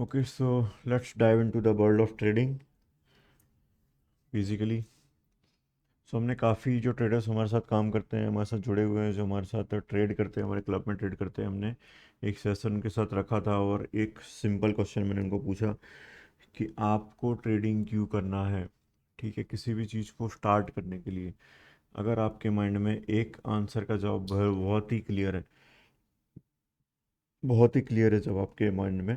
Okay, so let's dive into the world of trading basically. सो हमने काफ़ी जो traders हमारे साथ काम करते हैं, हमारे साथ जुड़े हुए हैं, जो हमारे साथ ट्रेड करते हैं, हमारे क्लब में ट्रेड करते हैं, हमने एक सेशन उनके साथ रखा था और एक सिंपल क्वेश्चन मैंने उनको पूछा कि आपको ट्रेडिंग क्यों करना है। ठीक है, किसी भी चीज़ को स्टार्ट करने के लिए अगर आपके माइंड में एक आंसर का जवाब बहुत ही क्लियर है, बहुत ही क्लियर है जब आपके माइंड में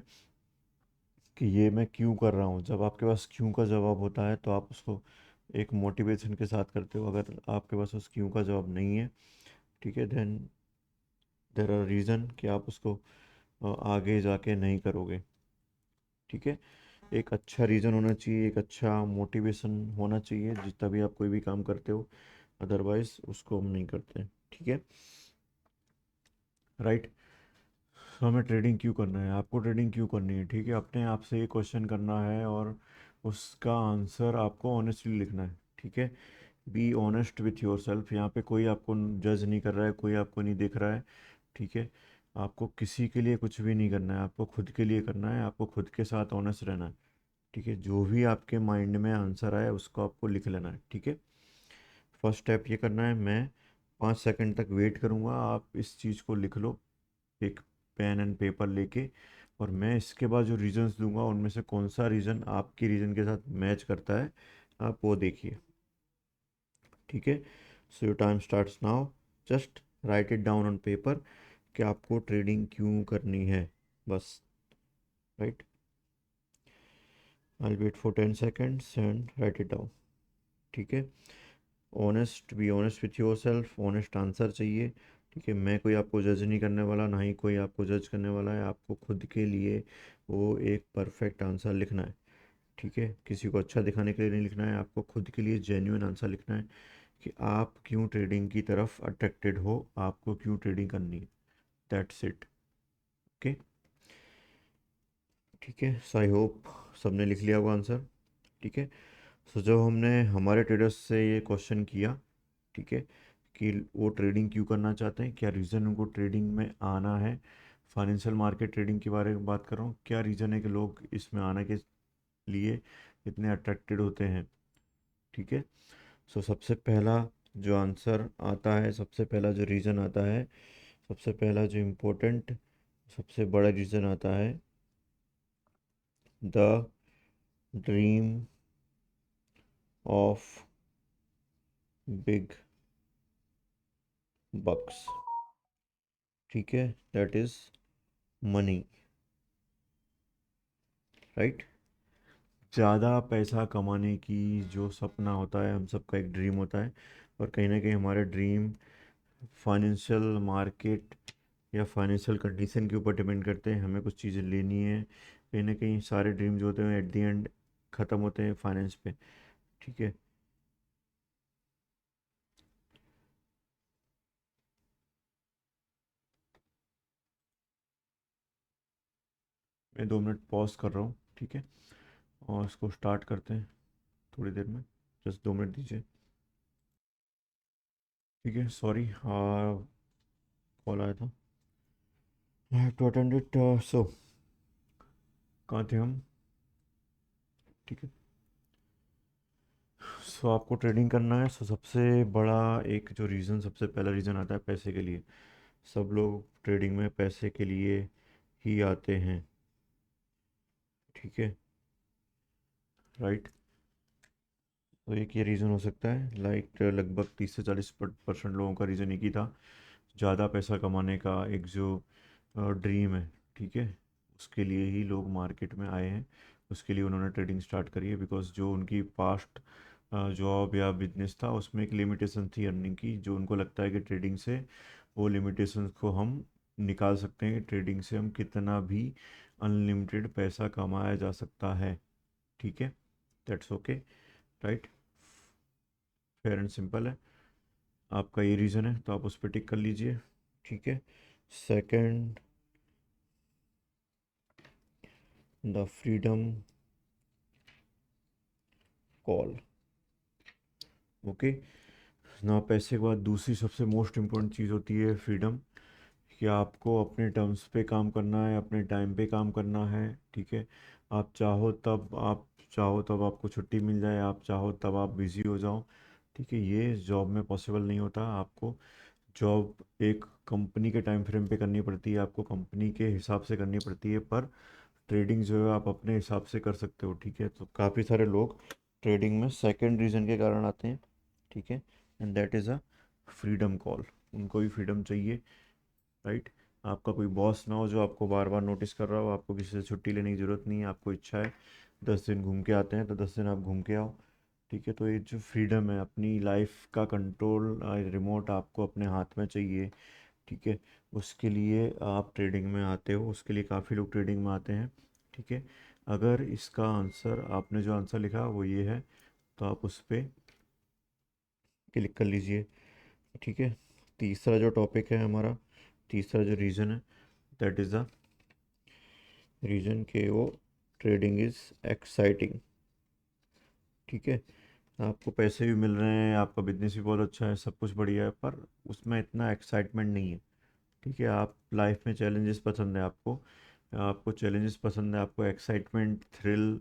कि ये मैं क्यों कर रहा हूँ, जब आपके पास क्यों का जवाब होता है तो आप उसको एक मोटिवेशन के साथ करते हो। अगर आपके पास उस क्यों का जवाब नहीं है, ठीक है, देन देर आर रीज़न कि आप उसको आगे जाके नहीं करोगे। ठीक है, एक अच्छा रीज़न होना चाहिए, एक अच्छा मोटिवेशन होना चाहिए जिस तभी आप कोई भी काम करते हो, अदरवाइज उसको हम नहीं करते। ठीक है, राइट। तो हमें ट्रेडिंग क्यों करना है, आपको ट्रेडिंग क्यों करनी है, ठीक है, अपने आप से ये क्वेश्चन करना है और उसका आंसर आपको ऑनेस्टली लिखना है। ठीक है, B honest with your self. यहाँ पे कोई आपको जज नहीं कर रहा है, कोई आपको नहीं देख रहा है। ठीक है, आपको किसी के लिए कुछ भी नहीं करना है, आपको खुद के लिए करना है, आपको खुद के साथ ऑनेस्ट रहना है। ठीक है, जो भी आपके माइंड में आंसर आए उसको आपको लिख लेना है। ठीक है, फर्स्ट स्टेप ये करना है, मैं 5 सेकंड तक वेट करूँगा, आप इस चीज़ को लिख लो एक पेन एंड पेपर लेके। और मैं इसके बाद जो रीजंस दूंगा उनमें से कौन सा रीज़न आपकी रीज़न के साथ मैच करता है, आप वो देखिए। ठीक है, so your time starts now. Just write it down on paper कि आपको ट्रेडिंग क्यों करनी है, बस। Right, I wait for 10 seconds and write it down. ठीक है, honest, be honest with yourself, honest answer चाहिए। ठीक है, मैं कोई आपको जज नहीं करने वाला, ना ही कोई आपको जज करने वाला है, आपको खुद के लिए वो एक परफेक्ट आंसर लिखना है। ठीक है, किसी को अच्छा दिखाने के लिए नहीं लिखना है, आपको खुद के लिए जेन्युइन आंसर लिखना है कि आप क्यों ट्रेडिंग की तरफ अट्रैक्टेड हो, आपको क्यों ट्रेडिंग करनी है, दैट्स इट। ओके, ठीक है, सो आई होप सबने लिख लिया होगा आंसर। ठीक है, सो जब हमने हमारे ट्रेडर्स से ये क्वेश्चन किया, ठीक है, कि वो ट्रेडिंग क्यों करना चाहते हैं, क्या रीज़न उनको ट्रेडिंग में आना है, फाइनेंशियल मार्केट ट्रेडिंग के बारे में बात कर रहा हूँ, क्या रीज़न है कि लोग इसमें आने के लिए इतने अट्रैक्टेड होते हैं। ठीक है, सो सबसे पहला जो आंसर आता है, सबसे पहला जो रीज़न आता है, सबसे पहला जो इम्पोर्टेंट सबसे बड़ा रीज़न आता है, द ड्रीम ऑफ बिग बक्स। ठीक है, दैट इज़ मनी। राइट, ज़्यादा पैसा कमाने की जो सपना होता है, हम सबका एक ड्रीम होता है, और कहीं ना कहीं हमारा ड्रीम फाइनेंशियल मार्केट या फाइनेंशियल कंडीशन के ऊपर डिपेंड करते हैं। हमें कुछ चीज़ें लेनी है, कहीं ना कहीं सारे ड्रीम जो होते हैं एट दी एंड ख़त्म होते हैं फाइनेंस पे। ठीक है, मैं 2 मिनट पॉज कर रहा हूँ। ठीक है, और इसको स्टार्ट करते हैं थोड़ी देर में, जस्ट 2 मिनट दीजिए। ठीक है, सॉरी, कॉल आया था, I have to attend it. So कहाँ थे हम। ठीक है, सो आपको ट्रेडिंग करना है, सो सबसे बड़ा एक जो रीज़न, सबसे पहला रीज़न आता है पैसे के लिए। सब लोग ट्रेडिंग में पैसे के लिए ही आते हैं। ठीक है, राइट। तो एक ये रीज़न हो सकता है, लाइक लगभग 30 से 40% लोगों का रीज़न एक ही था, ज़्यादा पैसा कमाने का एक जो ड्रीम है। ठीक है, उसके लिए ही लोग मार्केट में आए हैं, उसके लिए उन्होंने ट्रेडिंग स्टार्ट करी है, बिकॉज जो उनकी पास्ट जॉब या बिजनेस था उसमें एक लिमिटेशन थी अर्निंग की, जो उनको लगता है कि ट्रेडिंग से वो लिमिटेशंस को हम निकाल सकते हैं, ट्रेडिंग से हम कितना भी अनलिमिटेड पैसा कमाया जा सकता है। ठीक है, that's okay, right, fair and simple है। आपका ये रीज़न है तो आप उस पर टिक कर लीजिए। ठीक है, second, the freedom call. Okay, ना पैसे के बाद दूसरी सबसे मोस्ट इम्पोर्टेंट चीज़ होती है फ्रीडम, कि आपको अपने टर्म्स पे काम करना है, अपने टाइम पे काम करना है, ठीक है। आप चाहो तब आपको छुट्टी मिल जाए, आप चाहो तब आप बिज़ी हो जाओ, ठीक है। ये जॉब में पॉसिबल नहीं होता। आपको जॉब एक कंपनी के टाइम फ्रेम पे करनी पड़ती है, आपको कंपनी के हिसाब से करनी पड़ती है, पर ट्रेडिंग जो है आप अपने हिसाब से कर सकते हो, ठीक है। तो काफ़ी सारे लोग ट्रेडिंग में सेकंड रीज़न के कारण आते हैं, ठीक है। And that is a freedom call. उनको भी फ्रीडम चाहिए, राइट। आपका कोई बॉस ना हो जो आपको बार बार नोटिस कर रहा हो, आपको किसी से छुट्टी लेने की ज़रूरत नहीं है, आपको इच्छा है 10 दिन घूम के आते हैं तो 10 दिन आप घूम के आओ, ठीक है। तो ये जो फ्रीडम है, अपनी लाइफ का कंट्रोल रिमोट आपको अपने हाथ में चाहिए, ठीक है। उसके लिए आप ट्रेडिंग में आते हो, उसके लिए काफ़ी लोग ट्रेडिंग में आते हैं, ठीक है। अगर इसका आंसर, आपने जो आंसर लिखा वो ये है, तो आप उस पर क्लिक कर लीजिए, ठीक है। तीसरा जो टॉपिक है हमारा, तीसरा जो रीज़न है, दैट इज़ द रीज़न के वो ट्रेडिंग इज़ एक्साइटिंग, ठीक है। आपको पैसे भी मिल रहे हैं, आपका बिजनेस भी बहुत अच्छा है, सब कुछ बढ़िया है, पर उसमें इतना एक्साइटमेंट नहीं है, ठीक है। आप लाइफ में चैलेंजेस पसंद है आपको, आपको चैलेंजेस पसंद है, आपको एक्साइटमेंट, थ्रिल,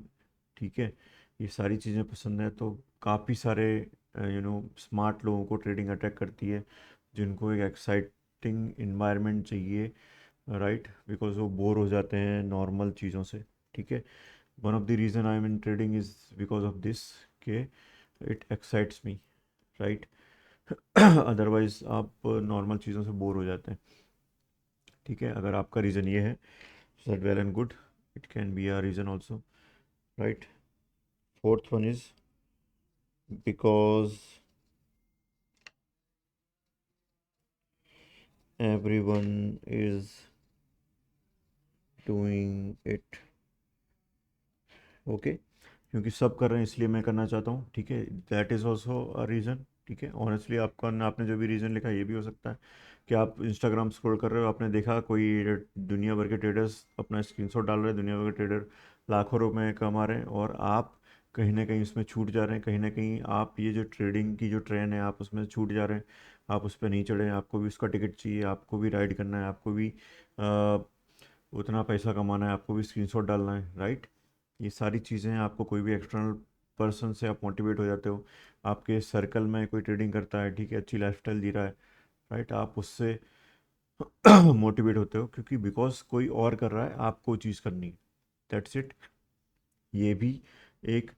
ठीक है, ये सारी चीज़ें पसंद है। तो काफ़ी सारे स्मार्ट लोगों को ट्रेडिंग अट्रैक्ट करती है, जिनको एक एक्साइटिंग इन्वायरमेंट चाहिए, राइट, बिकॉज वो बोर हो जाते हैं नॉर्मल चीज़ों से, ठीक है। One of the reason I am in trading is because of this, के it excites me, right. Otherwise आप नॉर्मल चीज़ों से बोर हो जाते हैं, ठीक है। अगर आपका रीज़न ये है, that well and good, it can be a reason also, right. Fourth one is because everyone is doing it, okay. क्योंकि सब कर रहे हैं इसलिए मैं करना चाहता हूँ, ठीक है। That is also a reason, ठीक है। ऑनेस्टली आपका, आपने जो भी रीज़न लिखा ये भी हो सकता है कि आप इंस्टाग्राम स्क्रॉल कर रहे हो, आपने देखा कोई दुनिया भर के ट्रेडर्स अपना स्क्रीनशॉट डाल रहे हैं, दुनिया भर के ट्रेडर लाखों रुपए कमा रहे हैं, और आप कहीं ना कहीं उसमें छूट जा रहे हैं, कहीं ना कहीं आप ये जो ट्रेडिंग की जो ट्रेन है आप उसमें छूट जा रहे हैं, आप उस पर नहीं चढ़े हैं, आपको भी उसका टिकट चाहिए, आपको भी राइड करना है, आपको भी उतना पैसा कमाना है, आपको भी स्क्रीनशॉट डालना है, राइट। ये सारी चीज़ें हैं। आपको कोई भी एक्सटर्नल पर्सन से आप मोटिवेट हो जाते हो, आपके सर्कल में कोई ट्रेडिंग करता है, ठीक है, अच्छी लाइफस्टाइल जी रहा है, राइट, आप उससे मोटिवेट होते हो, क्योंकि बिकॉज कोई और कर रहा है आपको वो चीज़ करनी है, दैट्स इट। ये भी एक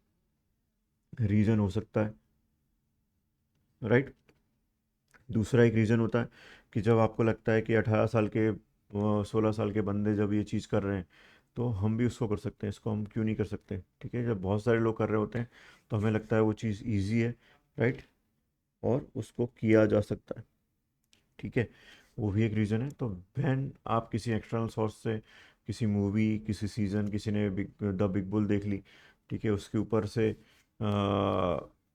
रीज़न हो सकता है, राइट। दूसरा एक रीज़न होता है कि जब आपको लगता है कि 18 साल के 16 साल के बंदे जब ये चीज़ कर रहे हैं, तो हम भी उसको कर सकते हैं, इसको हम क्यों नहीं कर सकते, ठीक है। जब बहुत सारे लोग कर रहे होते हैं तो हमें लगता है वो चीज़ ईजी है, राइट, और उसको किया जा सकता है, ठीक है। वो भी एक रीज़न है। तो वैन आप किसी एक्सटर्नल सोर्स से, किसी मूवी, किसी सीज़न, किसी ने द बिग बुल देख ली, ठीक है, उसके ऊपर से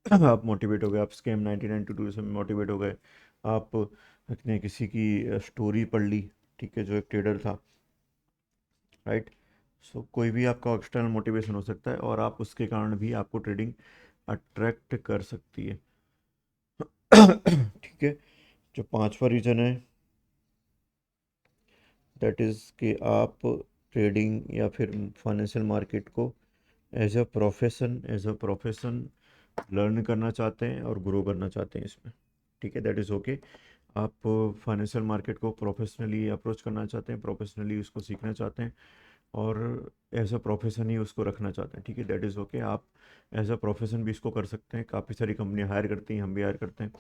आप मोटिवेट हो गए, आप स्कैम 99 to 2 से मोटिवेट हो गए, आप ने किसी की स्टोरी पढ़ ली, ठीक है, जो एक ट्रेडर था, राइट। सो कोई भी आपका एक्सटर्नल मोटिवेशन हो सकता है, और आप उसके कारण भी आपको ट्रेडिंग अट्रैक्ट कर सकती है। ठीक है। जो पांचवा रीज़न है, दैट इज़ कि आप ट्रेडिंग या फिर फाइनेंशियल मार्केट को एज अ प्रोफेशन लर्न करना चाहते हैं और ग्रो करना चाहते हैं इसमें, ठीक है, दैट इज़ ओके। आप फाइनेंशियल मार्केट को प्रोफेशनली अप्रोच करना चाहते हैं, प्रोफेशनली उसको सीखना चाहते हैं, और एज अ प्रोफेशन ही उसको रखना चाहते हैं, ठीक है, दैट इज़ ओके। आप एज अ प्रोफेशन भी इसको कर सकते हैं। काफ़ी सारी कंपनी हायर करती हैं, हम भी हायर करते हैं,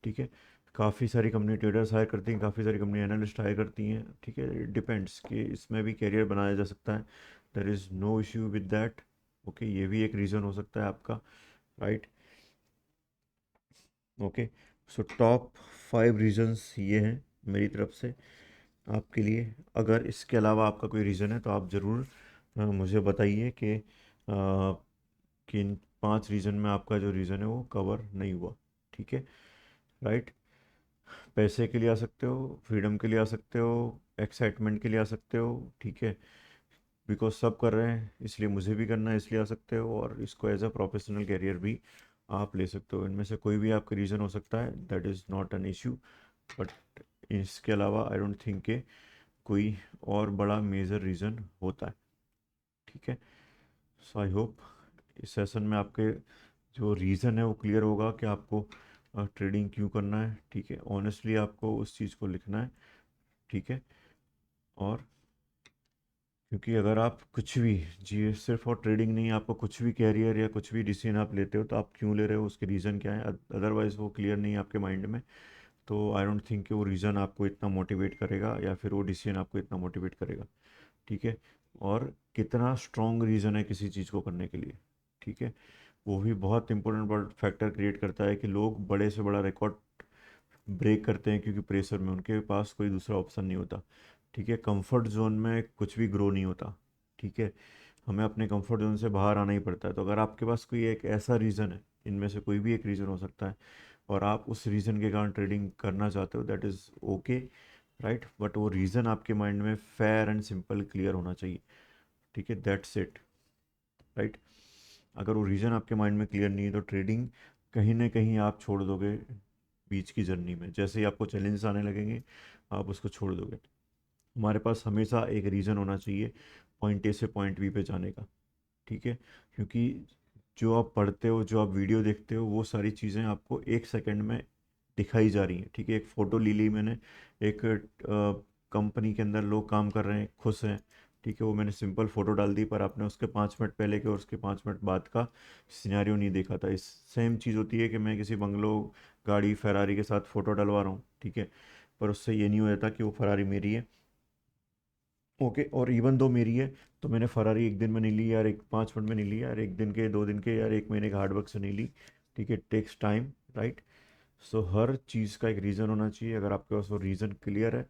ठीक है। काफ़ी सारी कंपनी ट्रेडर्स हायर करती हैं, काफ़ी सारी कंपनी एनालिस्ट हायर करती हैं, ठीक है। इट डिपेंड्स कि इसमें भी करियर बनाया जा सकता है, there is no issue with that, okay. ये भी एक रीज़न हो सकता है आपका, right, okay. So top 5 reasons ये हैं मेरी तरफ से आपके लिए। अगर इसके अलावा आपका कोई रीज़न है तो आप ज़रूर मुझे बताइए कि इन 5 रीज़न में आपका जो रीज़न है वो कवर नहीं हुआ, ठीक है, राइट। पैसे के लिए आ सकते हो, फ्रीडम के लिए आ सकते हो, एक्साइटमेंट के लिए आ सकते हो, ठीक है, बिकॉज सब कर रहे हैं इसलिए मुझे भी करना है इसलिए आ सकते हो, और इसको एज अ प्रोफेशनल कैरियर भी आप ले सकते हो। इनमें से कोई भी आपका रीज़न हो सकता है, that is not an issue, but इसके अलावा आई डोंट थिंक के कोई और बड़ा मेजर रीज़न होता है। ठीक है, सो आई होप इस सेशन में आपके जो रीज़न है वो क्लियर होगा कि आपको ट्रेडिंग क्यों करना है। ठीक है, ऑनेस्टली आपको उस चीज़ को लिखना है। ठीक है, और क्योंकि अगर आप कुछ भी जी सिर्फ और ट्रेडिंग नहीं, आपको कुछ भी कैरियर या कुछ भी डिसीजन आप लेते हो तो आप क्यों ले रहे हो, उसके रीज़न क्या है, अदरवाइज़ वो क्लियर नहीं है आपके माइंड में, तो आई डोंट थिंक कि वो रीज़न आपको इतना मोटिवेट करेगा या फिर वो डिसीजन आपको इतना मोटिवेट करेगा। ठीक है, और कितना स्ट्रॉन्ग रीज़न है किसी चीज़ को करने के लिए। ठीक है, वो भी बहुत इंपॉर्टेंट फैक्टर क्रिएट करता है कि लोग बड़े से बड़ा रिकॉर्ड ब्रेक करते हैं क्योंकि प्रेशर में उनके पास कोई दूसरा ऑप्शन नहीं होता। ठीक है, कंफर्ट जोन में कुछ भी ग्रो नहीं होता। ठीक है, हमें अपने कंफर्ट जोन से बाहर आना ही पड़ता है। तो अगर आपके पास कोई एक ऐसा रीज़न है, इनमें से कोई भी एक रीज़न हो सकता है, और आप उस रीज़न के कारण ट्रेडिंग करना चाहते हो, that is okay, right, but वो रीज़न आपके माइंड में फेयर एंड सिंपल क्लियर होना चाहिए। ठीक है, दैट्स इट, राइट। अगर वो रीज़न आपके माइंड में क्लियर नहीं है तो ट्रेडिंग कहीं ना कहीं आप छोड़ दोगे बीच की जर्नी में। जैसे ही आपको चैलेंजेस आने लगेंगे आप उसको छोड़ दोगे। हमारे पास हमेशा एक रीज़न होना चाहिए पॉइंट ए से पॉइंट बी पे जाने का। ठीक है, क्योंकि जो आप पढ़ते हो, जो आप वीडियो देखते हो, वो सारी चीज़ें आपको एक सेकंड में दिखाई जा रही हैं। ठीक है, एक फ़ोटो ले ली मैंने, एक कंपनी के अंदर लोग काम कर रहे हैं, खुश हैं। ठीक है, वो मैंने सिंपल फ़ोटो डाल दी, पर आपने उसके 5 मिनट पहले के और उसके 5 मिनट बाद का सिनेरियो नहीं देखा था। इस सेम चीज़ होती है कि मैं किसी बंगलो, गाड़ी, फरारी के साथ फ़ोटो डलवा रहा हूँ। ठीक है, पर उससे ये नहीं हो जाता कि वो फरारी मेरी है। ओके, और इवन दो मेरी है, तो मैंने फरारी एक दिन में नहीं ली यार, एक 5 मिनट में नहीं ली यार, एक दिन के, 2 दिन के, यार एक महीने के हार्डवर्क से नहीं ली। ठीक है, टेक्स टाइम, राइट। सो हर चीज़ का एक रीज़न होना चाहिए। अगर आपके पास वो रीज़न क्लियर है,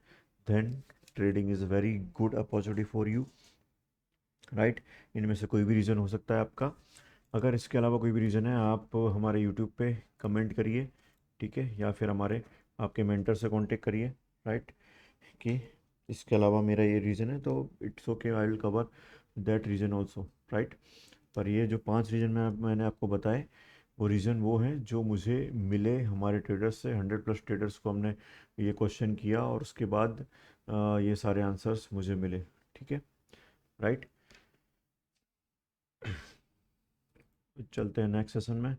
then trading is very good opportunity for you, right. इनमें से कोई भी रीज़न हो सकता है आपका। अगर इसके अलावा कोई भी रीज़न है, आप हमारे यूट्यूब पे कमेंट करिए। ठीक है, या फिर हमारे आपके मेंटर से कांटेक्ट करिए, राइट, कि इसके अलावा मेरा ये रीज़न है, तो it's okay, I will cover that reason also, right. पर ये जो 5 रीज़न मैंने आपको बताए, वो रीज़न वो हैं जो मुझे मिले हमारे ट्रेडर्स से। 100+ ट्रेडर्स को हमने ये क्वेश्चन किया और उसके बाद ये सारे आंसर्स मुझे मिले। ठीक है, राइट। चलते हैं नेक्स्ट सेशन में।